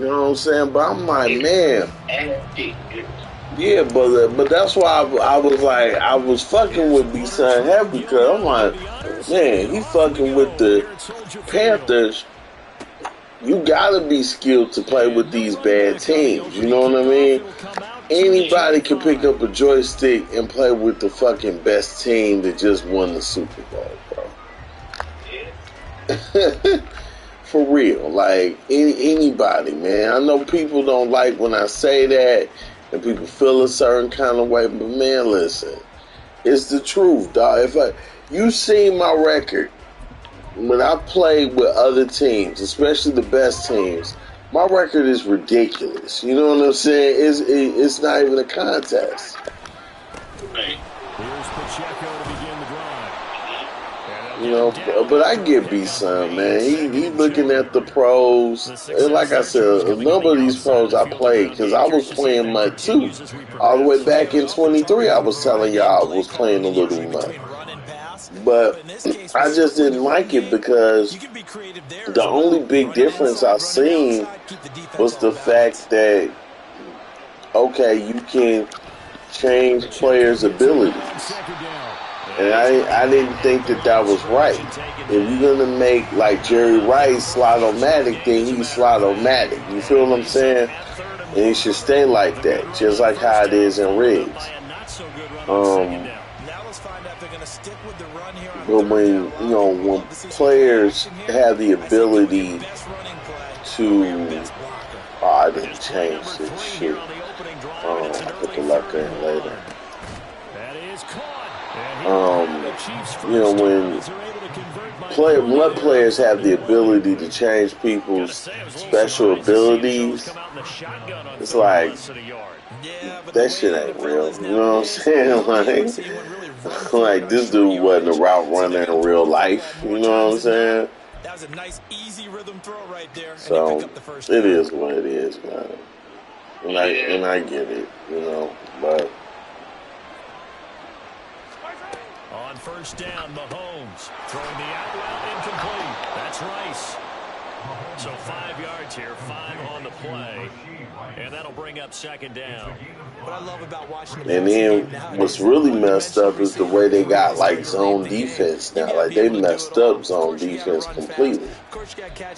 You know what I'm saying? But I'm like, man, yeah, but that's why I was like, I was fucking with B-Son heavy because I'm like, man, he fucking with the Panthers. You gotta be skilled to play with these bad teams. You know what I mean? Anybody can pick up a joystick and play with the fucking best team that just won the Super Bowl, bro. For real, like anybody, man. I know people don't like when I say that, and people feel a certain kind of way, but man, listen, it's the truth, dog. You seen my record when I played with other teams, especially the best teams, my record is ridiculous. You know what I'm saying? It's not even a contest. Right. Here's Pacheco to begin the drive. You know, but I get B-Son, man. He looking at the pros. And like I said, a number of these pros I played, because I was playing mud too. All the way back in 23, I was telling y'all I was playing a little mud. But I just didn't like it because the only big difference I seen was the fact that, okay, you can change players' abilities. And I didn't think that was right. If you're going to make like Jerry Rice slot-o-matic, then he's slot-o-matic. You feel what I'm saying? And it should stay like that, just like how it is in rigs. But when players have the ability to, I didn't change this shit. I'll put the luck in later. When players have the ability to change people's special abilities, it's like, that shit ain't real. You know what I'm saying? Like this dude wasn't a route runner in real life. You know what I'm saying? That was a nice, easy rhythm throw right there. So it is what it is, man. And I get it, you know, but. On first down, Mahomes throwing the out route incomplete. That's Rice. So 5 yards here, 5 on the play, and that'll bring up second down. What I love about watching and then what's really messed up is the way they got like zone defense now. Like they messed up zone defense completely.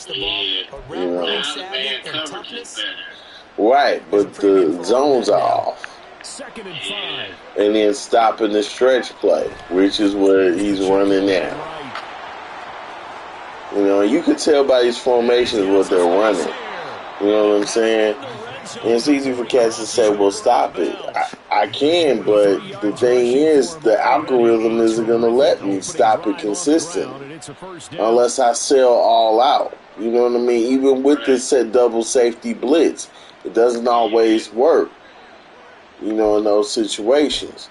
Yeah, you know? Man coverage is better. Right, but the zones are off. Second and 5. And then stopping the stretch play, which is what he's running now. You know, you could tell by these formations what they're running. You know what I'm saying? And it's easy for cats to say, well, stop it. I can, but the thing is, the algorithm isn't going to let me stop it consistently unless I sell all out. You know what I mean? Even with this double safety blitz, it doesn't always work, you know, in those situations.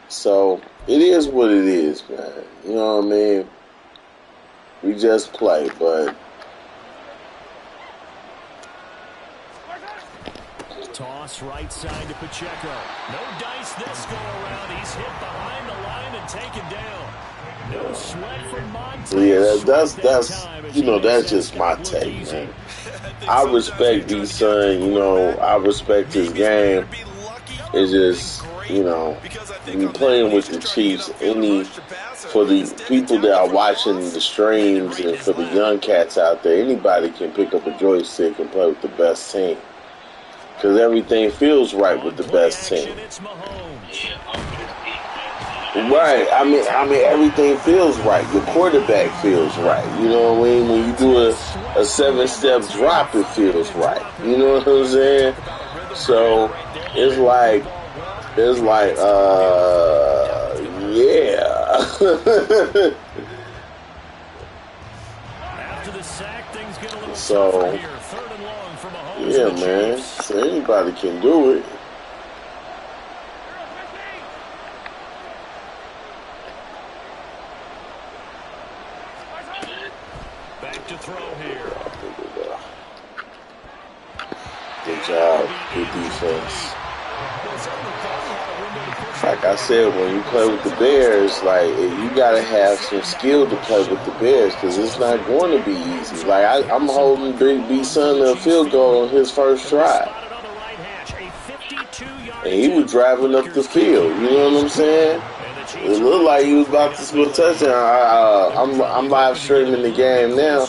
So it is what it is, man. You know what I mean? We just play, but toss right side to Pacheco. No dice this go around. He's hit behind the line and taken down. No sweat from Montez. Yeah, that's you know, that's just my take, man. I respect B-Son, you know, I respect his game. It's just, you know, when you're playing with the Chiefs, for the people that are watching the streams and for the young cats out there, anybody can pick up a joystick and play with the best team. Because everything feels right with the best team. Right. I mean, everything feels right. The quarterback feels right. You know what I mean? When you do a 7-step drop, it feels right. You know what I'm saying? So it's like, yeah. So, yeah, man. So anybody can do it. Back to throw here. Good job. Good defense. like I said, when you play with the Bears, like you gotta have some skill to play with the Bears because it's not going to be easy. Like I'm holding Big B son to a field goal on his first try, and he was driving up the field. You know what I'm saying? It looked like he was about to score a touchdown. I'm live streaming the game now,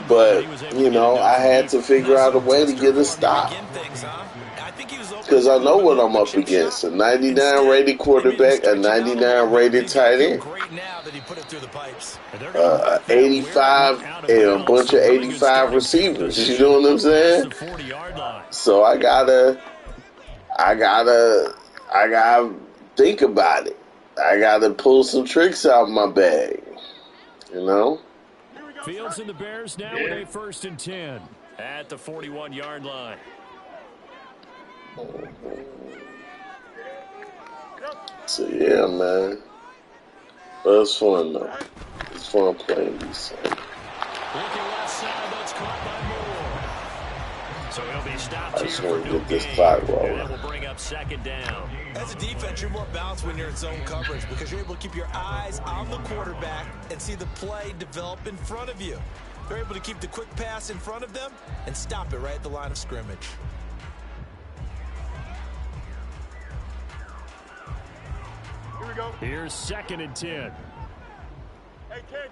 but you know I had to figure out a way to get a stop. Because I know what I'm up against. A 99 rated quarterback, a 99 rated tight end. 85 and a bunch of 85 receivers. You know what I'm saying? So I gotta think about it. I gotta pull some tricks out of my bag. You know? Fields and the Bears now with a 1st and 10 at the 41-yard line. So yeah, man. But it's fun though. It's fun playing these things. Looking left side, that's caught by Moore. So he'll be stopped I just here want for to no get this gain. clock rolling. And that will bring up 2nd down. As a defense, you're more balanced when you're in zone coverage because you're able to keep your eyes on the quarterback and see the play develop in front of you. They're able to keep the quick pass in front of them and stop it right at the line of scrimmage. Here we go. Here's 2nd and 10. Hey, Ken.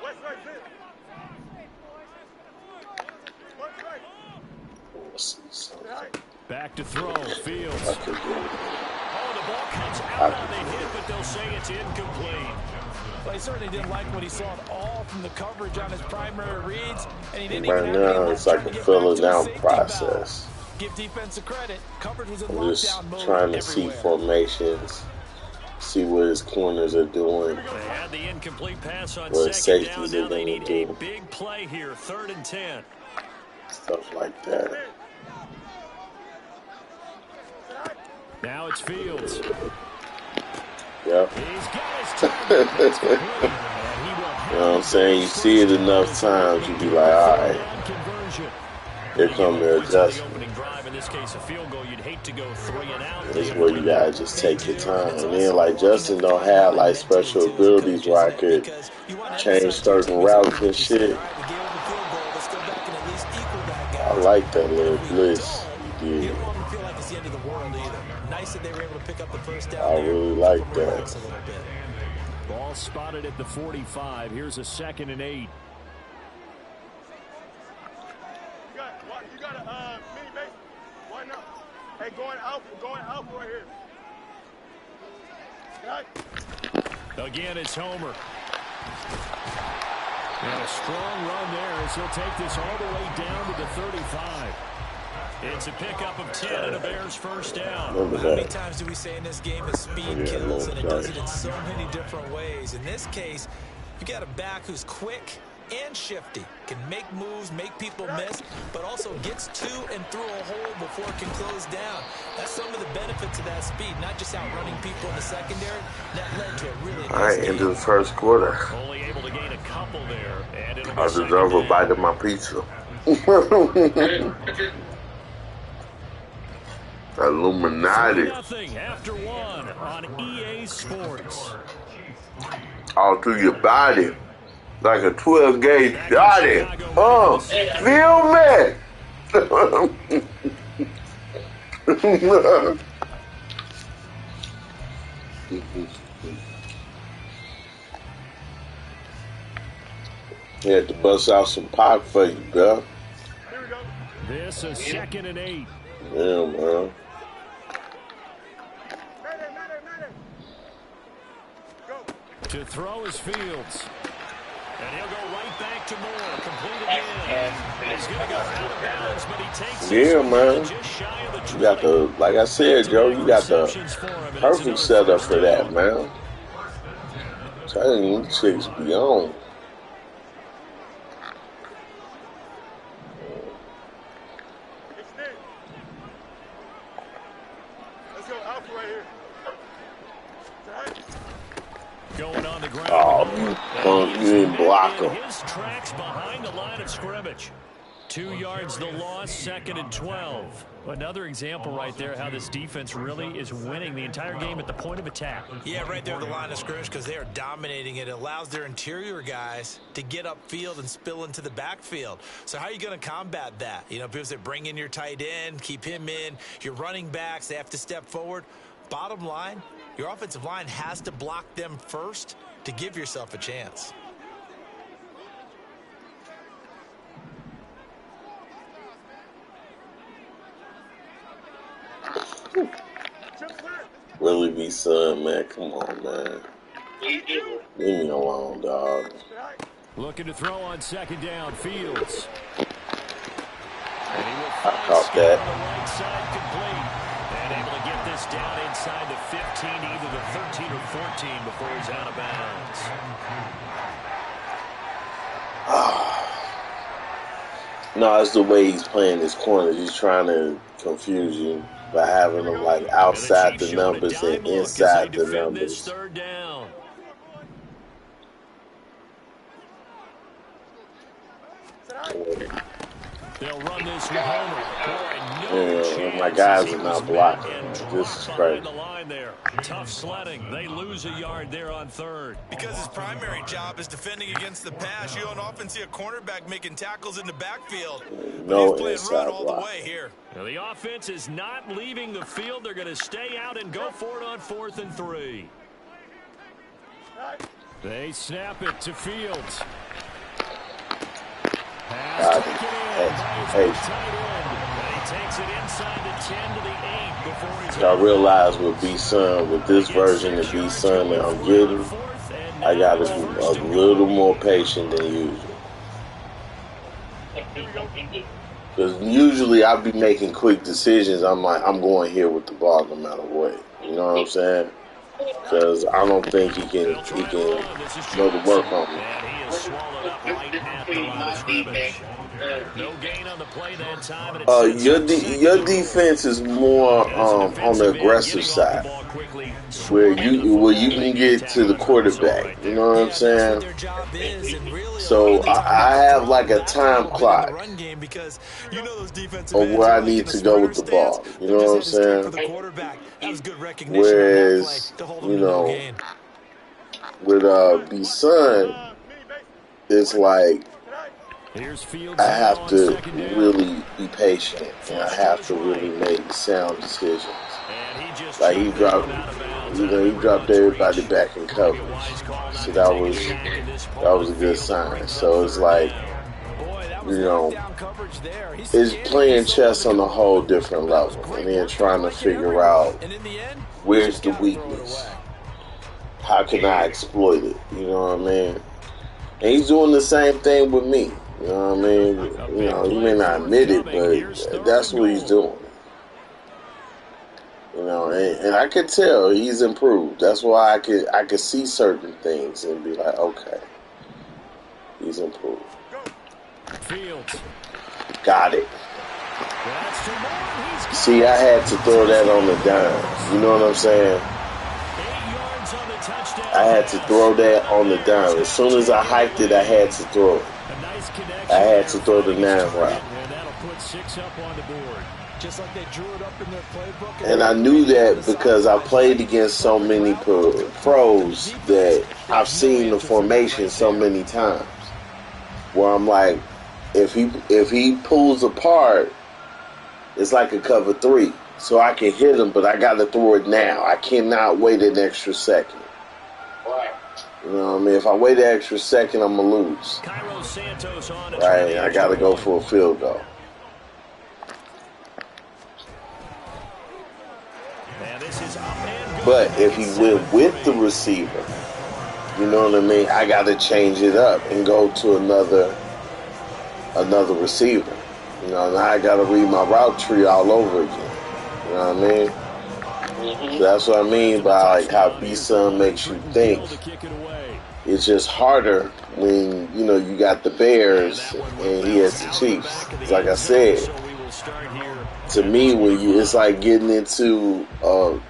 West right, sit. Back to throw. Fields. I could get it. Oh, the ball comes out on the hit, but they'll say it's incomplete. Well, he certainly didn't like what he saw at all from the coverage on his primary reads, and he didn't Right even have now, any it's luck like trying a to get filling back to a out safety process. valve. Give defensive credit. Coverage was in I'm lockdown just mode trying to see everywhere. formations, see what his corners are doing, They had the incomplete pass on what 2nd down. safeties Now are they going need to a do, big play here. 3rd and 10. stuff like that. Now it's Fields. Yep. He's got his target. That's complete. And he will You know what I'm saying? You see it enough times, you be like, all right, here come the adjustment. In this case, a field goal, you'd hate to go 3 and out. This is where you gotta just take your time. And then, like, Justin don't have like special abilities where I could change certain routes and shit. I like that little blitz you did. I really like that. Ball spotted at the 45. Here's a 2nd and 8. You got a mini base. Why not? Hey, going out right here. Right. Again, it's Homer. And a strong run there as he'll take this all the way down to the 35. It's a pickup of 10 and a Bears 1st down. How many times do we say in this game that speed kills, and it does it in so many different ways? In this case, you got a back who's quick and shifty, can make moves, make people miss, but also gets to and through a hole before it can close down. That's some of the benefits of that speed, not just outrunning people in the secondary. That led to a really nice All right, game. into the first quarter. Only able to gain a couple there, and it'll be I deserve a bite of my pizza. Illuminati. Nothing after 1 on EA Sports. All through your body. Like a 12-gauge body. Feel me? He had to bust out some pop for you, bro. This is 2nd and 8. Yeah, man. To throw his Fields. And he'll go right back to Moore. Complete again. He's going to go out of bounds, but he takes Yeah, man. just shy of the You got the, like I said, Joe, you got the perfect setup for that, man. I'm telling you, these chicks be on. Let's go Alpha right here. Going on the Oh, you punk, you didn't block him. His tracks behind the line of scrimmage. 2 yards the loss, 2nd and 12. Another example right there how this defense really is winning the entire game at the point of attack. Yeah, right there at the line of scrimmage because they are dominating it. It allows their interior guys to get upfield and spill into the backfield. So how are you going to combat that? You know, people say bring in your tight end, keep him in. Your running backs, they have to step forward. Bottom line, your offensive line has to block them first to give yourself a chance. Really be son, man. Come on, man. Leave me alone, dog. Looking to throw on 2nd down, Fields. And he will I caught that. on the right side complete. And able to get this down inside the 15, either the 13 or 14 before he's out of bounds. No, it's the way he's playing his corners. He's trying to confuse you by having them like outside the numbers and inside the numbers. 3rd down. They'll run this with Homer. My guys are not blocking. This is crazy. Tough sledding. They lose a yard there on 3rd. Because his primary job is defending against the pass. You don't often see a cornerback making tackles in the backfield. No He's inside playing run all block. the way here. Now the offense is not leaving the field. They're going to stay out and go for it on 4th and 3. They snap it to Fields. Pass taken in by his tight end. And he takes it inside the 10 to the 8 before he's I realize with B-Sun, with this version of B-Sun that I'm getting, I got to be a little more patient than usual. Because usually I'll be making quick decisions. I'm like, I'm going here with the ball no matter what. You know what I'm saying? Because I don't think he can go to work on me. And he is swallowed up right at the line of scrimmage. No gain on the play that time. And your defense is more on the aggressive side, where you can get to the quarterback. You know what I'm saying? So I have like a time clock of where I need to go with the ball. You know what I'm saying? Whereas, you know, with B-Sun, it's like I have to really be patient and I have to really make sound decisions. Like he dropped everybody back in coverage, so that was a good sign. So it's like, you know, it's playing chess on a whole different level, and then trying to figure out where's the weakness, how can I exploit it. You know what I mean? And he's doing the same thing with me. You know what I mean? You know, he may not admit it, but that's what he's doing. You know, and I could tell he's improved. That's why I could see certain things and be like, okay, he's improved. Fields. Got it. See, I had to throw that on the dime. You know what I'm saying? I had to throw that on the dime. As soon as I hiked it, I had to throw it. I had to throw the 9 route. And that'll put 6 up on the board. Just like they drew it up in their playbook. And I knew that because I played against so many pros that I've seen the formation so many times. Where I'm like, if he pulls apart, it's like a cover 3. So I can hit him, but I got to throw it now. I cannot wait an extra second. You know what I mean? If I wait an extra second, I'm going to lose. Right? I got to go for a field goal. But if he went with the receiver, you know what I mean? I got to change it up and go to another receiver. You know, now I got to read my route tree all over again. You know what I mean? So that's what I mean by like how B-Sun makes you think. It's just harder when, you know, you got the Bears and he has the Chiefs. Like I said, to me, it's like getting into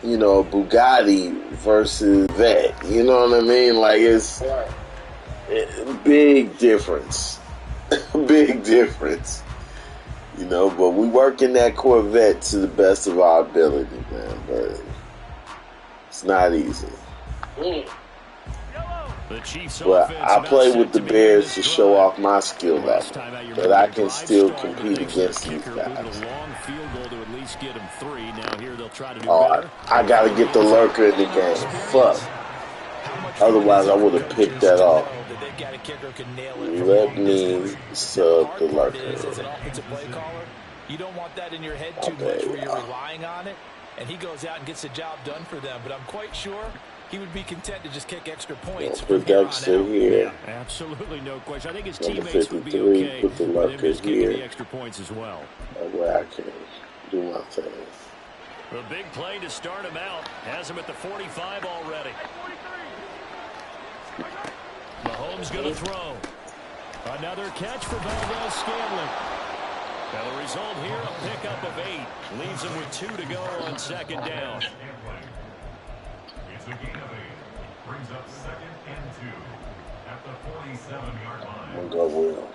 you know, Bugatti versus Vet. You know what I mean? Like it's big difference, big difference. You know, but we working that Corvette to the best of our ability, man. But it's not easy. But I play with the Bears to show off my skill level, that I can still compete against these guys. Oh, I gotta get the lurker in the game. Fuck. Otherwise, I would have picked that off. Let me sub the lurker. As an offensive play caller, you don't want that in your head too much where you're relying on it, and he goes out and gets the job done for them. But I'm quite sure he would be content to just kick extra points. Put Dexter here. Yeah, absolutely no question. I think his teammates would be okay put the with him just kicking here. the extra points as well. That way I can do my thing. The big play to start him out has him at the 45 already. Mahomes going to throw. Another catch for Valdez-Scantling. Now the result here, a pickup of 8. Leaves him with 2 to go on second down. It's a gain of 8. Brings up 2nd and 2 at the 47-yard line. I'm gonna go well.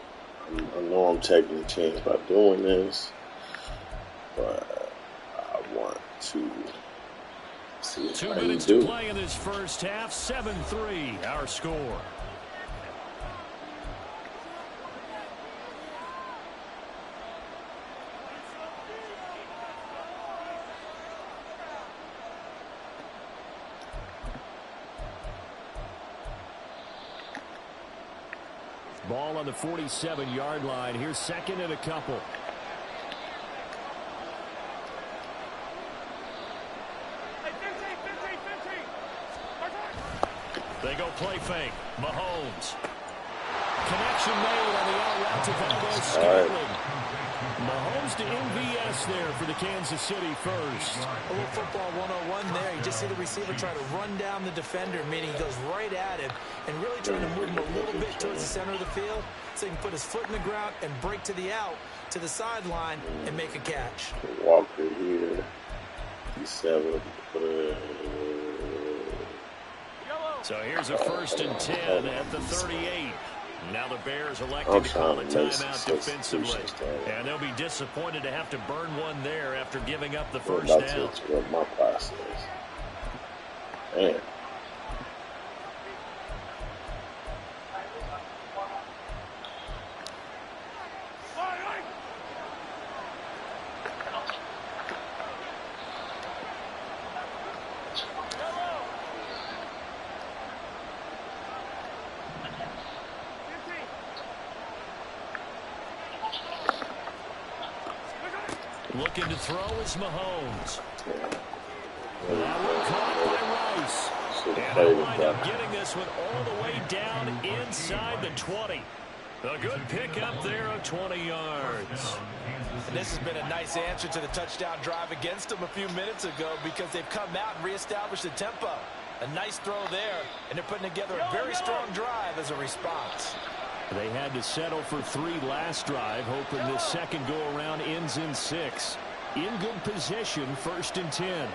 I know I'm taking a chance by doing this, but I want to see 2 how minutes you to do. play in this first half. 7-3, our score. Ball on the 47-yard line. Here's 2nd and a couple. They go play fake. Mahomes. Connection made on the out route to Valdez-Scantling. Mahomes to MVS there for the Kansas City first. A little football 101 there. You just see the receiver try to run down the defender, meaning he goes right at him and really trying to move him a little bit towards the center of the field so he can put his foot in the ground and break to the out, to the sideline, and make a catch. Walker here. He's 7. So here's a 1st and 10 at the 38. Now the Bears elected to call a timeout defensively. And they'll be disappointed to have to burn one there after giving up the first down. That's what my process is. Man. Looking to throw is Mahomes. That one caught by Rice. And they'll wind up getting this one all the way down inside the 20. A good pickup there of 20 yards. And this has been a nice answer to the touchdown drive against them a few minutes ago because they've come out and reestablished the tempo. A nice throw there, and they're putting together a very strong drive as a response. They had to settle for 3 last drive, hoping this second go-around ends in 6. In good position, 1st and 10.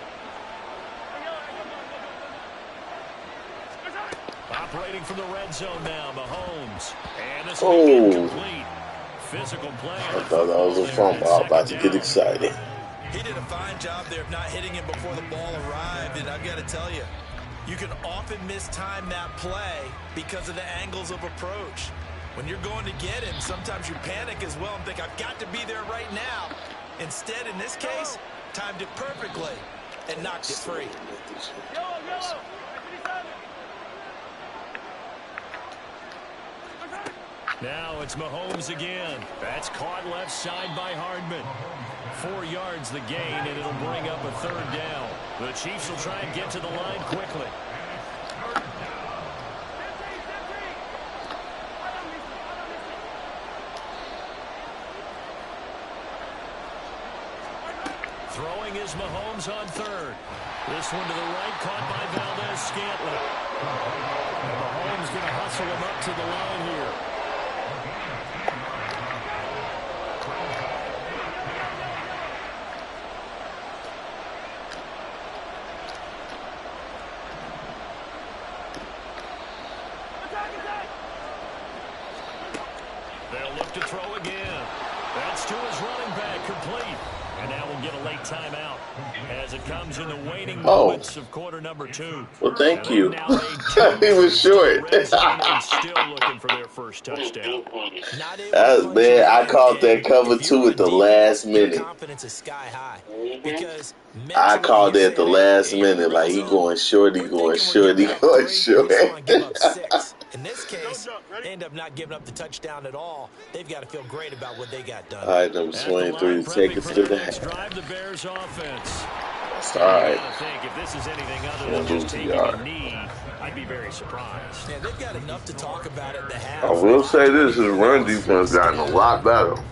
Operating from the red zone now, Mahomes. And this will be incomplete. Physical play. I thought that was a fumble. I was about to get excited. He did a fine job there of not hitting him before the ball arrived, and I've got to tell you, you can often mistime that play because of the angles of approach. When you're going to get him, sometimes you panic as well and think, I've got to be there right now. Instead, in this case, timed it perfectly and knocked it free. Now it's Mahomes again. That's caught left side by Hardman. 4 yards the gain, and it'll bring up a 3rd down. The Chiefs will try and get to the line quickly. Throwing is Mahomes on 3rd. This one to the right, caught by Valdez-Scantling. Mahomes going to hustle him up to the line here. They'll look to throw again. That's to his running back, complete. And now we'll get a late timeout as it comes in the waning moments of quarter number 2. Well, thank you. He was short. Still looking for their first touchdown. Man, I caught that cover 2 at the last minute. Confidence is sky high because I called it at the last minute. Like, he going short, he going short, he going short. In this case, they end up not giving up the touchdown at all. They've got to feel great about what they got done. All right, number 23 seconds to the half. Drive the Bears offense. That's all right. I think if this is anything other than just taking a knee, I'd be very surprised. Yeah, they've got enough to talk about at the half. I will say this: his run defense gotten a lot better.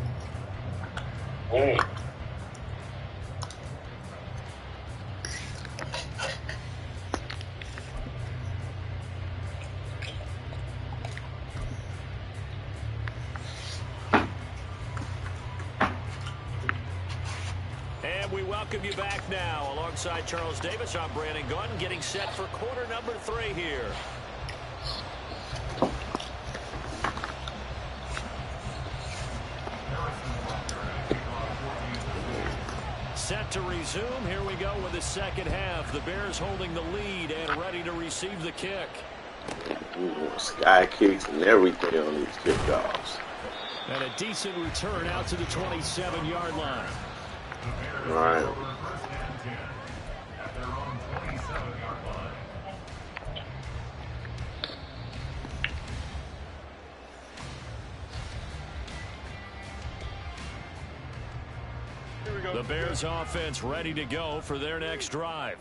We welcome you back now. Alongside Charles Davis, I'm Brandon Gunn, getting set for quarter number 3 here. Set to resume. Here we go with the second half. The Bears holding the lead and ready to receive the kick. Sky kicks and everything on these kickoffs. And a decent return out to the 27-yard line. All right. The Bears offense ready to go for their next drive.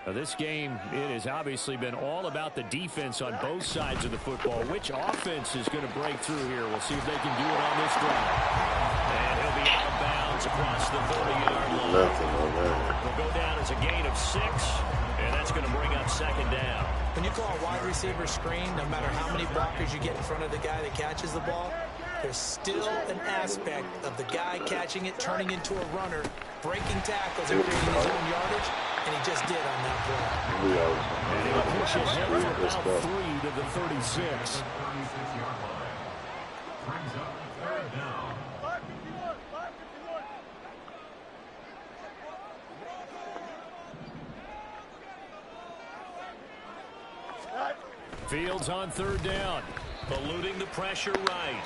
Now, this game, it has obviously been all about the defense on both sides of the football. Which offense is going to break through here? We'll see if they can do it on this drive. And he'll be out of bounds across the 30-yard line. Nothing on that. Will go down as a gain of 6, and that's going to bring up second down. When you call a wide receiver screen, no matter how many blockers you get in front of the guy that catches the ball, there's still an aspect of the guy catching it, turning into a runner, breaking tackles and creating his own yardage, and he just did on that play. And he'll push it for about 3 to the 36. Brings up third down. Fields on third down, eluding the pressure right.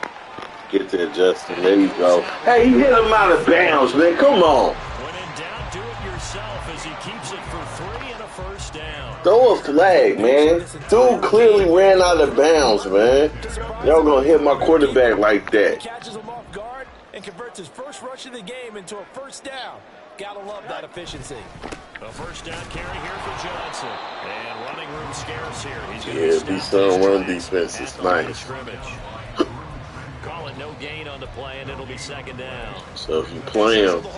Get there, Justin. There you go. Hey, he hit him out of bounds, man. Come on. When in doubt, do it yourself as he keeps it for 3 and a first down. Throw a flag, man. Dude clearly ran out of bounds, man. Y'all gonna hit my quarterback like that. Catches him off guard and converts his first rush of the game into a first down. Gotta love that efficiency. A first down carry here for Johnson. And running room scarce here. He's going Yeah, decent run defense is nice. Call it no gain on the play, and it'll be second down. So if you play him, you're going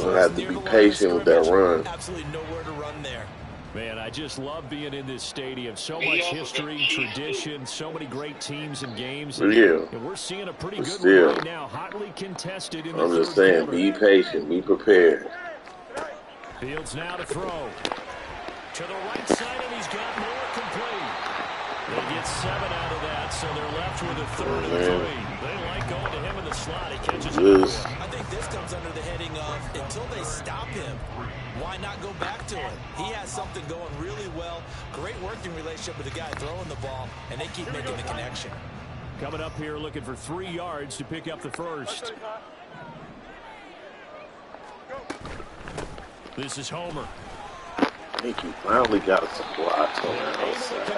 to have to be patient with that run. Absolutely nowhere to run there. Man, I just love being in this stadium. So much history, tradition, so many great teams and games. And we're seeing a pretty good one right now, hotly contested in the I'm just saying, be patient, be prepared. Fields now to throw. To the right side, and he's got more complete. They get 7 out of that, so they're left with a third and 3. They like going to him in the slot. He catches it. I think this comes under the heading of until they stop him, why not go back to him? He has something going really well. Great working relationship with the guy throwing the ball, and they keep making the connection. Coming up here looking for 3 yards to pick up the first. This is Homer. I think he finally got some blocks on the outside.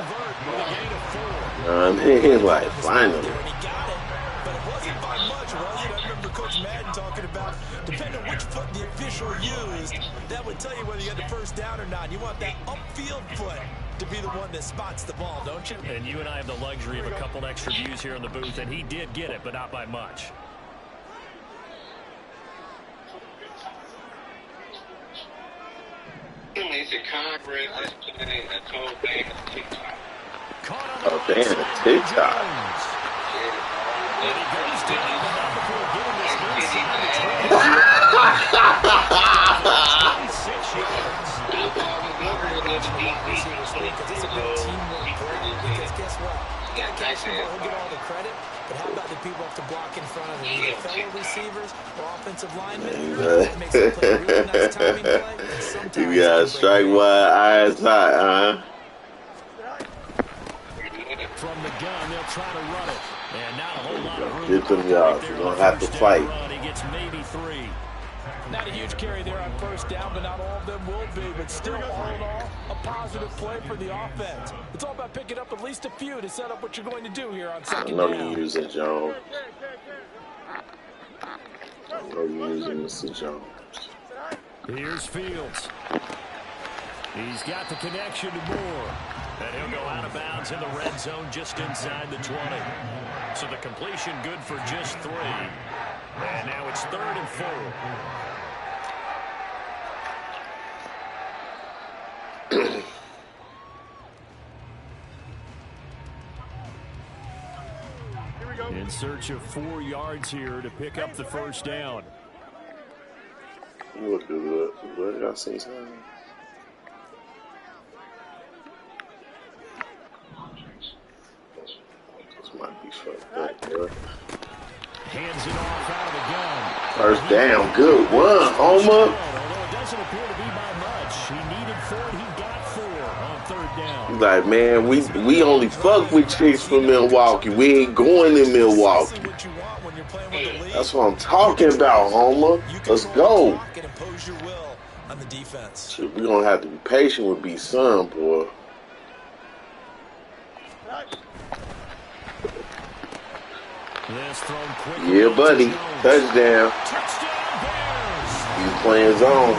I mean, like, finally. He got it, but it wasn't by much, was it? I remember Coach Madden talking about, depending on which foot the official used, that would tell you whether you had the first down or not. You want that upfield foot to be the one that spots the ball, don't you? And you and I have the luxury of a couple extra views here in the booth, and he did get it, but not by much. It's a Congress, a total thing, a TikTok. Oh, damn, TikTok. And he goes down before getting this inside the 26 yards. fashionable, he'll get all the credit. But how about the people have to block in front of him, either fellow receivers or offensive linemen? That makes the play a really nice timing play, and sometimes you got strike while eyes hot, huh? From the gun, they'll try to run it. And not a whole lot of room. Get them yards. You're going to have to fight. He gets maybe 3. Not a huge carry there on first down, but not all of them will be. But still, all in all, a positive play for the offense. It's all about picking up at least a few to set up what you're going to do here on second down. I know you're using Jones. I know you're using Mr. Jones. Here's Fields. He's got the connection to Moore. And he'll go out of bounds in the red zone just inside the 20. So the completion good for just 3. And now it's 3rd and 4. In search of 4 yards here to pick up the first down. Look at that. What got some time? This might be fucked up, bro. Hands it off out of the gun. First down. Good run, Homer. Although it doesn't appear to be by much. He needed 4. He got 4 on 3rd down. Like, man, we only fuck with chicks from Milwaukee. We ain't going to Milwaukee. That's what I'm talking about, Homer. Let's go. Shit, we're going to have to be patient with B-Son, boy. Yeah, buddy. Touchdown. He's playing zone.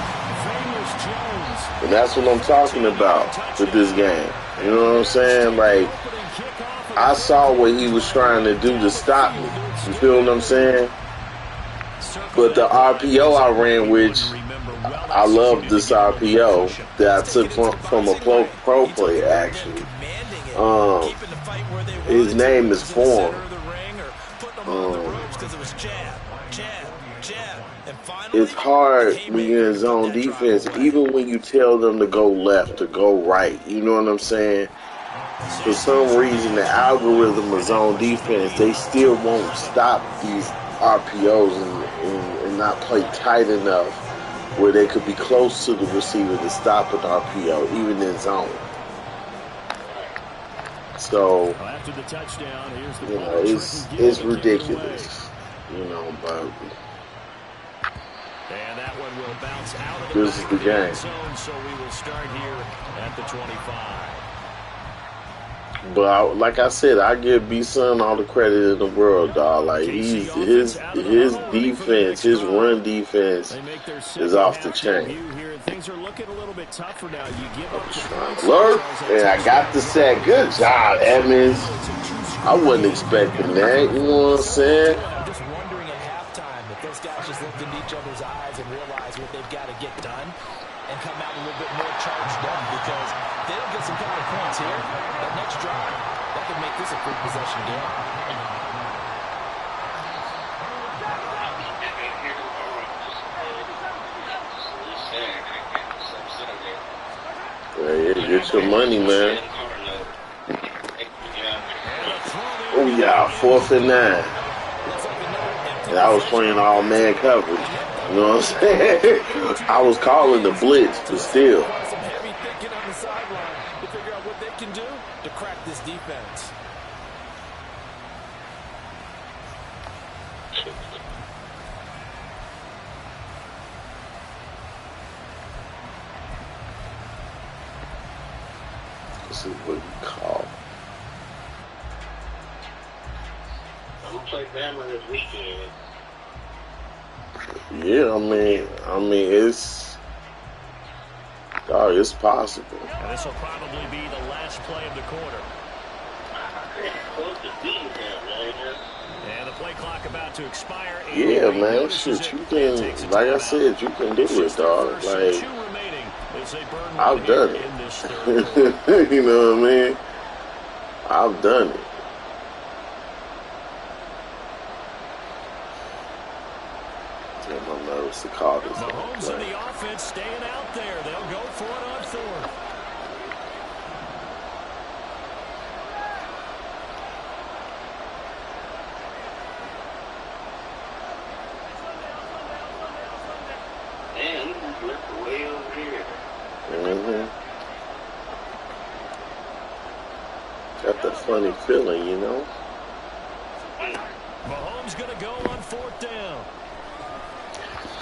And that's what I'm talking about with this game. You know what I'm saying? Like, I saw what he was trying to do to stop me. You feel what I'm saying? But the RPO I ran, which I love this RPO that I took from a pro play, actually. His name is Form. It's hard when you're in zone defense, even when you tell them to go left or go right. You know what I'm saying? For some reason, the algorithm of zone defense, they still won't stop these RPOs and not play tight enough where they could be close to the receiver to stop an RPO, even in zone. So, after the touchdown, here's the it's ridiculous, but and that one will bounce out of the this is the game. Zone, so we will start here at the 25. But like I said, I give B-Son all the credit in the world, dog. Like his defense, his run defense is off the chain. Things are looking a little bit tougher now. You give up Lurk, and I got the sack. Good job, Edmonds. I wasn't expecting that. You know what I'm saying? I'm just wondering at halftime if those guys just looked into each other's eyes and realize what they've got to get done and come out a little bit more charged up, because they don't get some kind of points here. That next drive, that could make this a free possession game. Get your money, man. Oh, yeah, 4th and 9. And I was playing all man coverage. You know what I'm saying? I was calling the blitz, but still. Some heavy thinking on the sideline to figure out what they can do to crack this defense. This is what we call. Who played Bama this weekend? Yeah, I mean, it's possible. And this will probably be the last play of the quarter. And the play clock about to expire. Yeah, man, shit, you can, like I said, you can do it, dog. Like, I've done it. You know what I mean? I've done it. I'm nervous to call this. Mahomes and the offense staying out there. They'll go for it on 4th. Got that funny feeling, you know. Mahomes going to go on 4th down.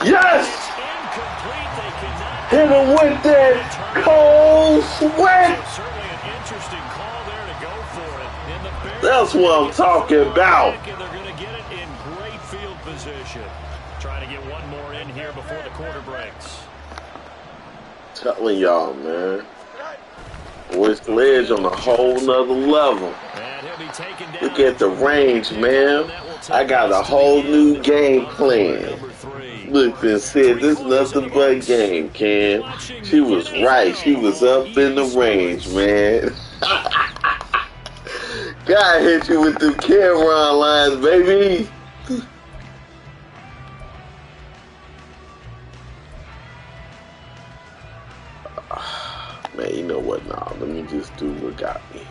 Yes! It's incomplete. They cannot Hit him with that cold sweat. So certainly an interesting call there to go for it. And the Bears That's what I'm talking about. and they're going to get it in great field position. Trying to get one more in here before the quarter breaks. Telling y'all, man. Boy, Sledge on a whole nother level. And he'll be taken down. Look at the range, man. I got a whole new game plan. Looked and said, this is nothing but game, Cam. She was right. She was up in the range, man. God hit you with them Cameron lines, baby. Man, you know what? Nah, let me just do what got me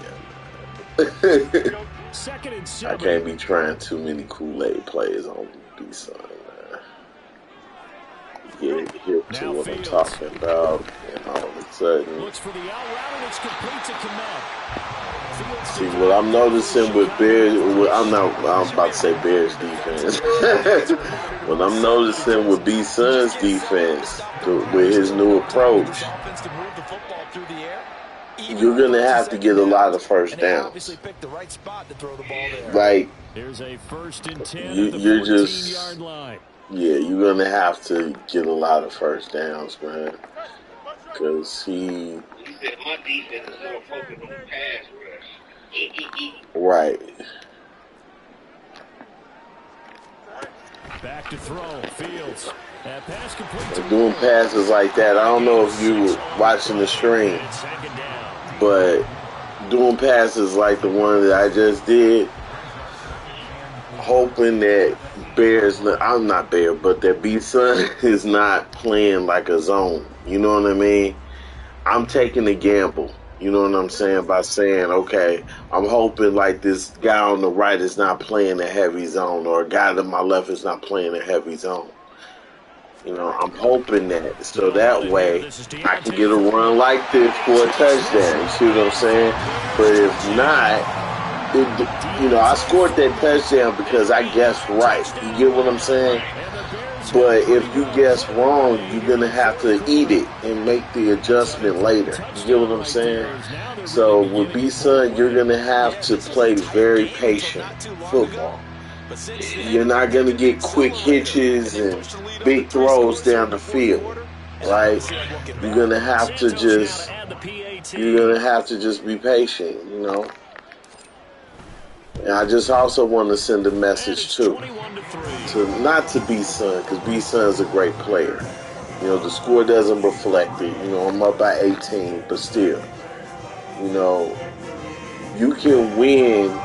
here, man. Second and I 7. can't be trying too many Kool-Aid plays on B-Son, man. Get hip to what I'm talking about, and all of a sudden. Looks for the out route, and it's complete to Kmet. See, what I'm noticing with Bears, I'm about to say Bears defense. What I'm noticing with B-Son's defense, with his new approach, you're going to have to get a lot of first downs. Like, There's a 1st and 10 you're at the just, 14-yard line. yeah, you're going to have to get a lot of first downs, man. Because He said my defense is more focused on the pass rush. right. Back to throw. Fields. Pass complete. Like doing passes like that, I don't know if you were watching the stream, but doing passes like the one that I just did, hoping that I'm not Bear, but that B-Son is not playing like a zone. You know what I mean? I'm taking a gamble. You know what I'm saying? By saying, okay, I'm hoping like this guy on the right is not playing a heavy zone, or a guy to my left is not playing a heavy zone. You know, I'm hoping that, so that way I can get a run like this for a touchdown. You see what I'm saying? But if not, I scored that touchdown because I guessed right. You get what I'm saying? But if you guess wrong, you're going to have to eat it and make the adjustment later. You get what I'm saying? So with B-Son, you're going to have to play very patient football. You're not going to get quick hitches and big throws down the field, right? You're going to have to just be patient, you know. And I just also want to send a message too, not to B-Son, because B-Son's a great player. You know, the score doesn't reflect it. You know, I'm up by 18, but still, you know, you can win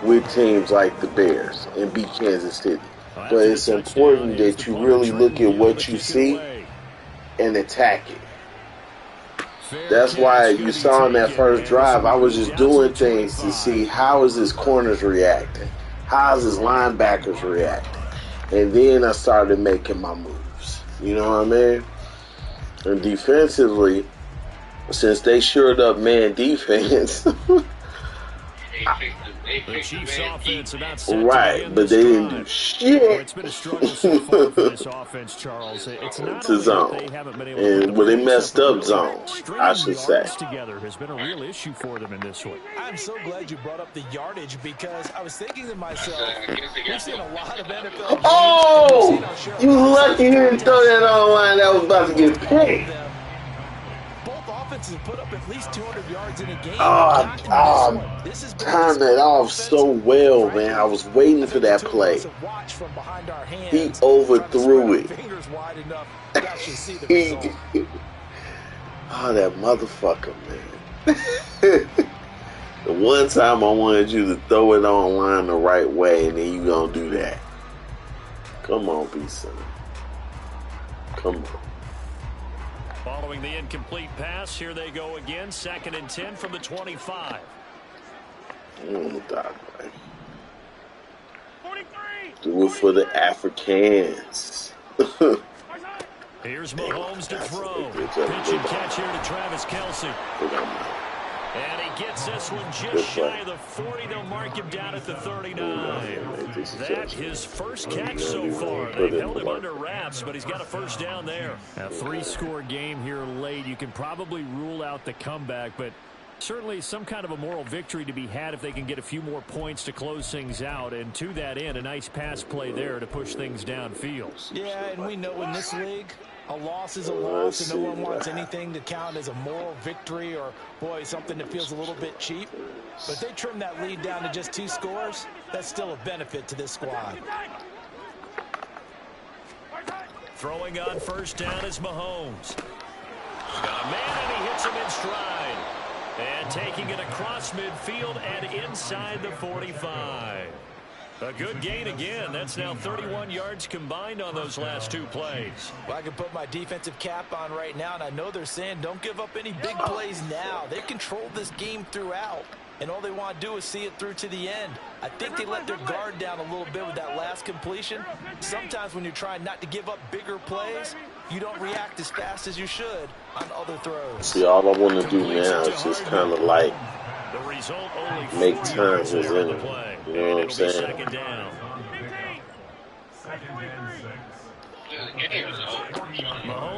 with teams like the Bears and beat Kansas City. But it's important that you really look at what you see and attack it. That's why you saw in that first drive, I was just doing things to see how is his corners reacting, how is his linebackers reacting, and then I started making my moves. You know what I mean? And defensively, since they shored up man defense, The Chiefs' offense about right, but they didn't do shit. It's been a struggle so far for this offense, Charles. It's not to zone, they haven't been able to and they messed up zone, I should say. Together has been a real issue for them in this one. I'm so glad you brought up the yardage because I was thinking to myself, we've seen a lot of NFL. Oh, you lucky you didn't throw that online. That was about to get picked. Both offenses put up at least 200 yards in a game. Timed that off so well, man. I was waiting for that play. He overthrew it. That motherfucker, man. The one time I wanted you to throw it online the right way, and then you gonna do that. Come on, B-Son. Come on. Following the incomplete pass, here they go again. 2nd and 10 from the 25. Do it for the Africans. Here's Mahomes to throw. Pitch and catch here to Travis Kelce. And he gets this one just shy of the 40. They'll mark him down at the 39. That's his first catch so far. They've held him under wraps, but he's got a first down there. A 3-score game here late. You can probably rule out the comeback, but certainly some kind of a moral victory to be had if they can get a few more points to close things out. And to that end, a nice pass play there to push things downfield. Yeah, and we know in this league, a loss is a loss, and no one wants anything to count as a moral victory or, boy, something that feels a little bit cheap. But if they trim that lead down to just 2 scores, that's still a benefit to this squad. Throwing on first down is Mahomes. Got a man, and he hits him in stride. And taking it across midfield and inside the 45. A good gain again. That's now 31 yards combined on those last 2 plays. Well, I can put my defensive cap on right now, and I know they're saying don't give up any big plays now. They've controlled this game throughout, and all they want to do is see it through to the end. I think they let their guard down a little bit with that last completion. Sometimes when you're trying not to give up bigger plays, you don't react as fast as you should on other throws. See, all I want to do now is just kind of like make time his enemy. You know what I'm saying? Second down.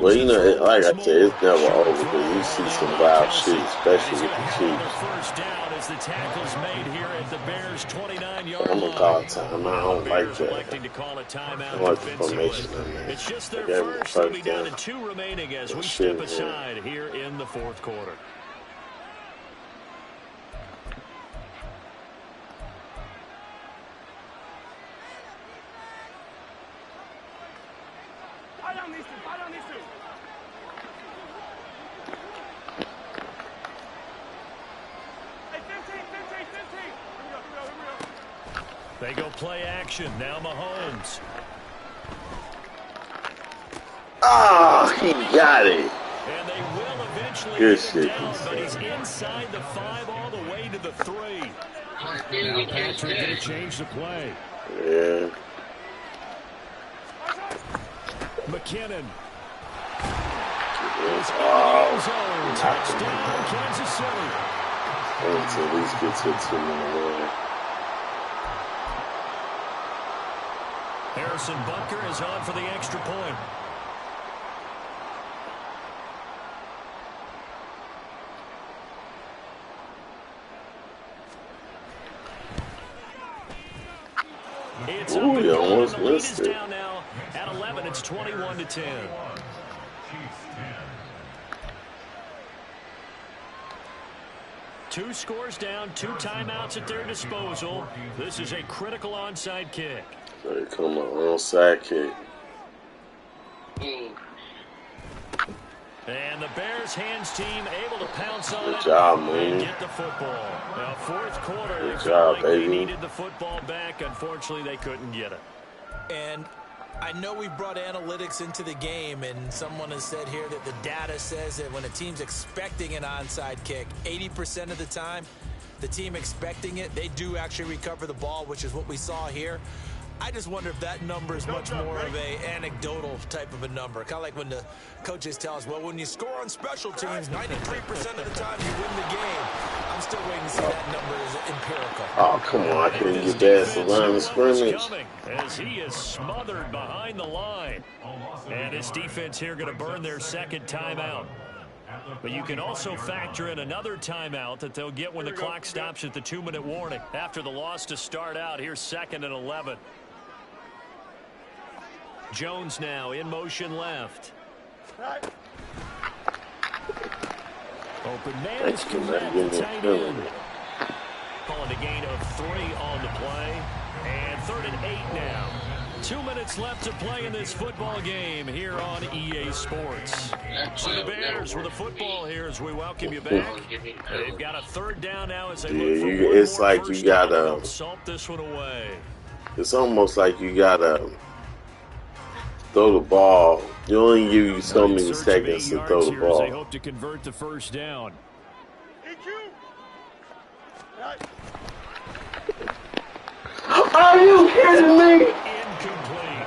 Well, you know, like I said, it's never over because you see some wild shit, especially with the Chiefs. First down as the tackle's made here at the Bears' 29-yard line. I'm gonna call time. I don't like that. I don't like the formation on that. It's just their first. They'll be down to 2 remaining as we step aside here in the 4th quarter. They go play action. Now Mahomes. Oh, he got it. And they will eventually Good get shit, down, but he's inside the 5 all the way to the 3. Now Patrick going to change the play. Yeah. McKinnon. Oh, Touchdown, Kansas City. let's at least get to a 2-minute warning. Harrison Butker is on for the extra point. It's up and going. The lead is down now at 11. It's 21-10. 2 scores down, 2 timeouts at their disposal. This is a critical onside kick. Here come an onside kick. And the Bears hands team able to pounce on Good job, man. and get the football. Now, 4th quarter, Good they job, felt like baby. they needed the football back. Unfortunately, they couldn't get it. And I know we brought analytics into the game, and someone has said here that the data says that when a team's expecting an onside kick, 80% of the time, the team expecting it, they do actually recover the ball, which is what we saw here. I just wonder if that number is much more of a anecdotal type of a number. Kind of like when the coaches tell us, well, when you score on special teams, 93% of the time you win the game. I'm still waiting to see that number is empirical. Oh, come on. I couldn't get past the line of scrimmage. As he is smothered behind the line. And his defense here going to burn their 2nd timeout. But you can also factor in another timeout that they'll get when the clock stops at the 2-minute warning. After the loss to start out, here's 2nd and 11. Jones now in motion left. Open man is Komet, the tight end. Calling a gain of 3 on the play. And 3rd and 8 now. 2 minutes left to play in this football game here on EA Sports. So the Bears with the football here as we welcome you back. They've got a 3rd down now as they look for one it's more like first you gotta down. Salt this one away. It's almost like you gotta throw the ball. You only give you so many seconds to throw the They ball. hope to convert the first down. Are you kidding me? Incomplete.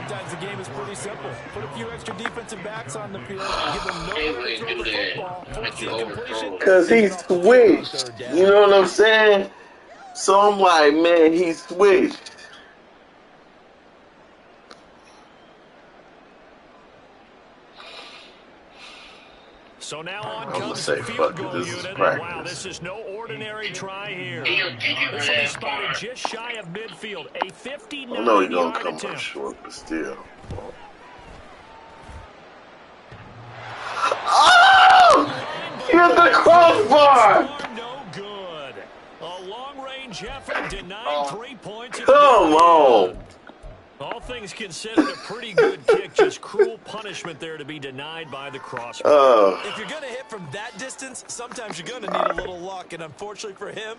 sometimes the game is pretty simple. Put a few extra defensive backs on the field, give them nowhere to throw the football, force the incompletion. Because he switched. You know what I'm saying? So I'm like, man, he switched. So now on I'm comes say, the field fuck goal it, this is unit. practice. Wow, this is no ordinary try here. This will be spotted just shy of midfield. A I know he's 59-yard gonna come up attempt. short, but still. Oh! Hit the crossbar! No good. A long-range effort denied 3 points. Come on! All things considered, a pretty good kick. Just cruel punishment there to be denied by the crossbar. If you're going to hit from that distance, sometimes you're going to need a little luck. And unfortunately for him,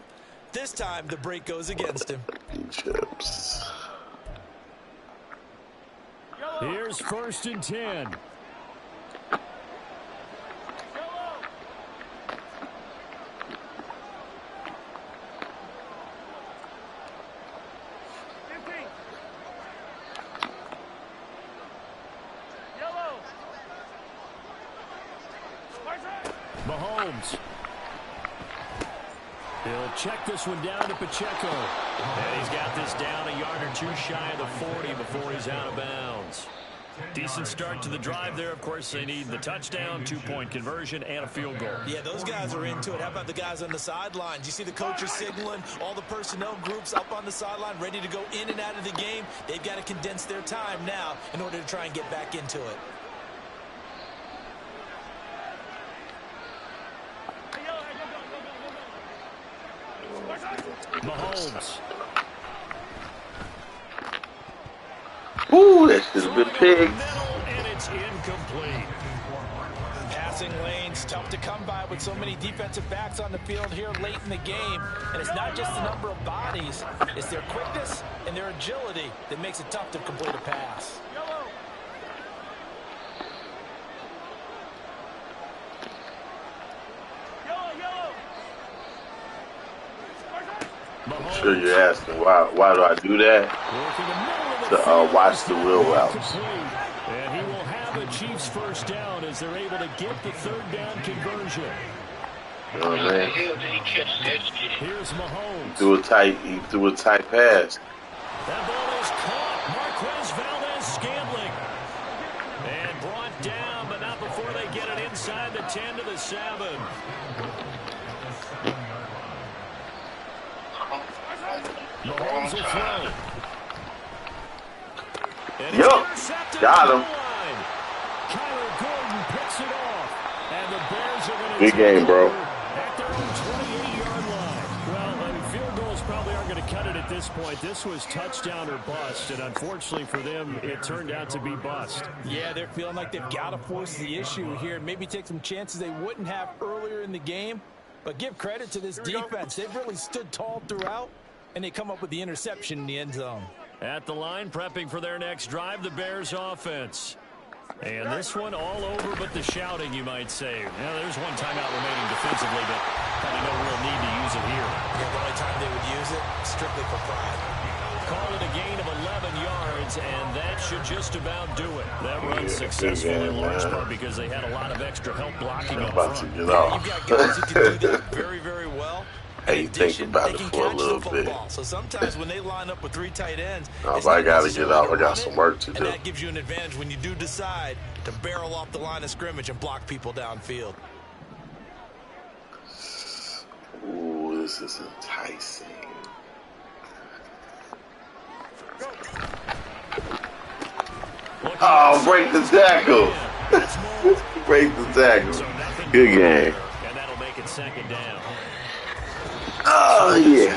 this time the break goes against him. Chips. Here's 1st and 10. Mahomes. He'll check this one down to Pacheco. And he's got this down a yard or two shy of the 40 before he's out of bounds. Decent start to the drive there. Of course, they need the touchdown, 2-point conversion, and a field goal. Yeah, those guys are into it. How about the guys on the sidelines? You see the coaches signaling, all the personnel groups up on the sideline, ready to go in and out of the game. They've got to condense their time now in order to try and get back into it. Mahomes. Ooh, that should have been picked. And it's incomplete. Passing lanes, tough to come by with so many defensive backs on the field here late in the game. And it's not just the number of bodies, it's their quickness and their agility that makes it tough to complete a pass. I'm sure you're asking why do I do that? To watch the wheel routes. And he will have a Chiefs first down as they're able to get the 3rd down conversion. You know what I mean? Here's Mahomes. He threw a tight pass. That ball is caught. Marquez Valdez-Scantling. And brought down, but not before they get it inside the 10 to the 7. Mahomes will throw. Yup, got him. Kyler Gordon picks it off. And the Bears are going to Big game, bro. at their own 28-yard line. Well, I mean, field goals probably aren't going to cut it at this point. This was touchdown or bust, and unfortunately for them, it turned out to be bust. Yeah, they're feeling like they've got to force the issue here and maybe take some chances they wouldn't have earlier in the game. But give credit to this defense. They've really stood tall throughout, and they come up with the interception in the end zone. At the line, prepping for their next drive, the Bears offense. And this one all over but the shouting, you might say. Now, there's one timeout remaining defensively, but probably no real need to use it here. Yeah, the only time they would use it, strictly for pride. Call it a gain of 11 yards, and that should just about do it. That run successful in large part because they had a lot of extra help blocking up front. About to get off. You've got guys who can do that very, very well. Hey, think about it for a little bit. So sometimes when they line up with 3 tight ends, If I gotta get out, I got some work to do. and that gives you an advantage when you do decide to barrel off the line of scrimmage and block people downfield. Ooh, this is enticing. Oh, break the tackle. Break the tackle. Good game. And that'll make it 2nd down. Oh, yeah.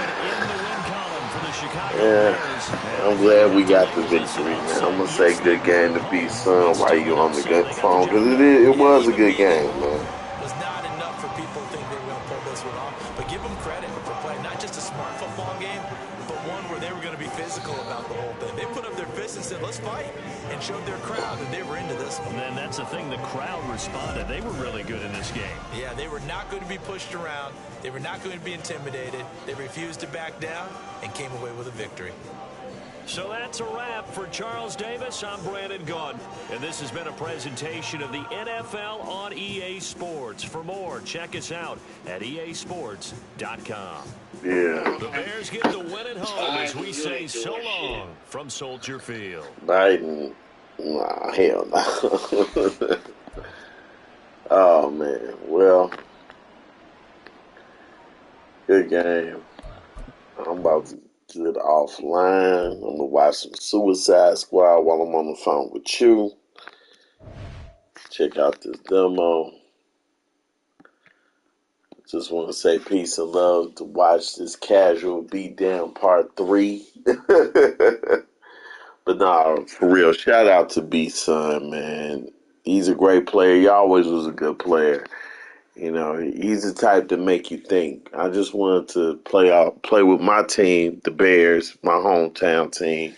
Yeah, I'm glad we got the victory, man. I'm going to say good game to beat son while you on the good phone, because it was a good game, man. Was not enough for people to think they were going to pull this one off, but give them credit for playing not just a smart football game, but one where they were going to be physical about the whole thing. They put up their fists and said, let's fight, and showed their crowd that they were into this one. And that's the thing, the crowd responded. They were really good in this game. Yeah, they were not going to be pushed around. They were not going to be intimidated. They refused to back down and came away with a victory. So that's a wrap for Charles Davis. I'm Brandon Gaudin, and this has been a presentation of the NFL on EA Sports. For more, check us out at easports.com. Yeah. The Bears get the win at home as we say so long from Soldier Field. Biden, nah, hell no. Oh, man. Well, good game. I'm about to get offline. I'm going to watch some Suicide Squad while I'm on the phone with you. Check out this demo. Just want to say peace and love to watch this casual beatdown part 3. But nah, for real, shout out to B-Son, man. He's a great player. He always was a good player. You know, he's the type to make you think. I just wanted to play with my team, the Bears, my hometown team.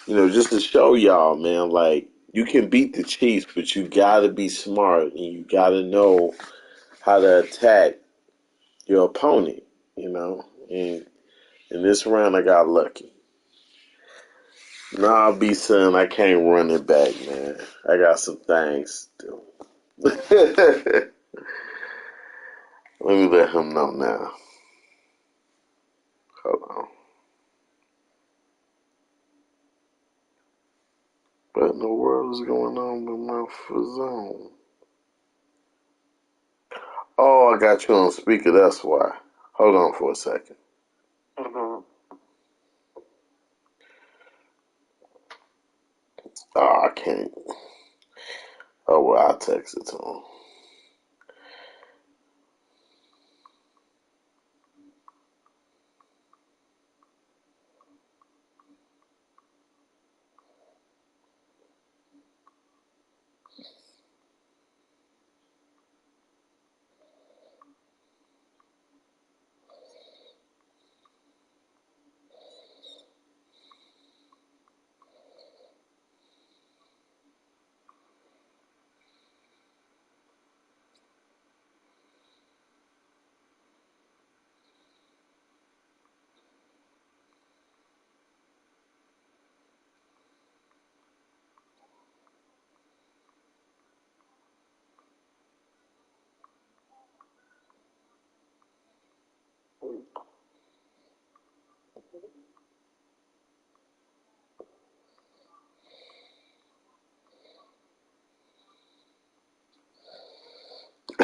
You know, just to show y'all, man, like, you can beat the Chiefs, but you gotta be smart and you gotta know how to attack your opponent, you know. And in this round, I got lucky. Nah, B-Son, I can't run it back, man. I got some things to do. Let me let him know now. Hold on. What in the world is going on with my zone? Oh, I got you on speaker, that's why. Hold on for a second. Oh, I can't. Oh, well, I'll text it to him.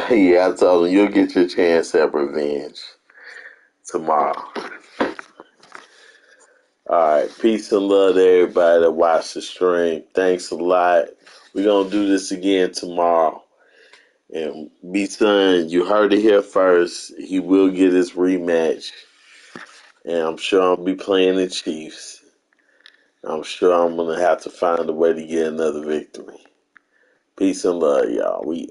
Yeah, I told him you'll get your chance at revenge tomorrow. Alright, peace and love to everybody that watched the stream. Thanks a lot. We're going to do this again tomorrow. And B-Son, you heard it here first. He will get his rematch. And I'm sure I'll be playing the Chiefs. I'm sure I'm going to have to find a way to get another victory. Peace and love, y'all. We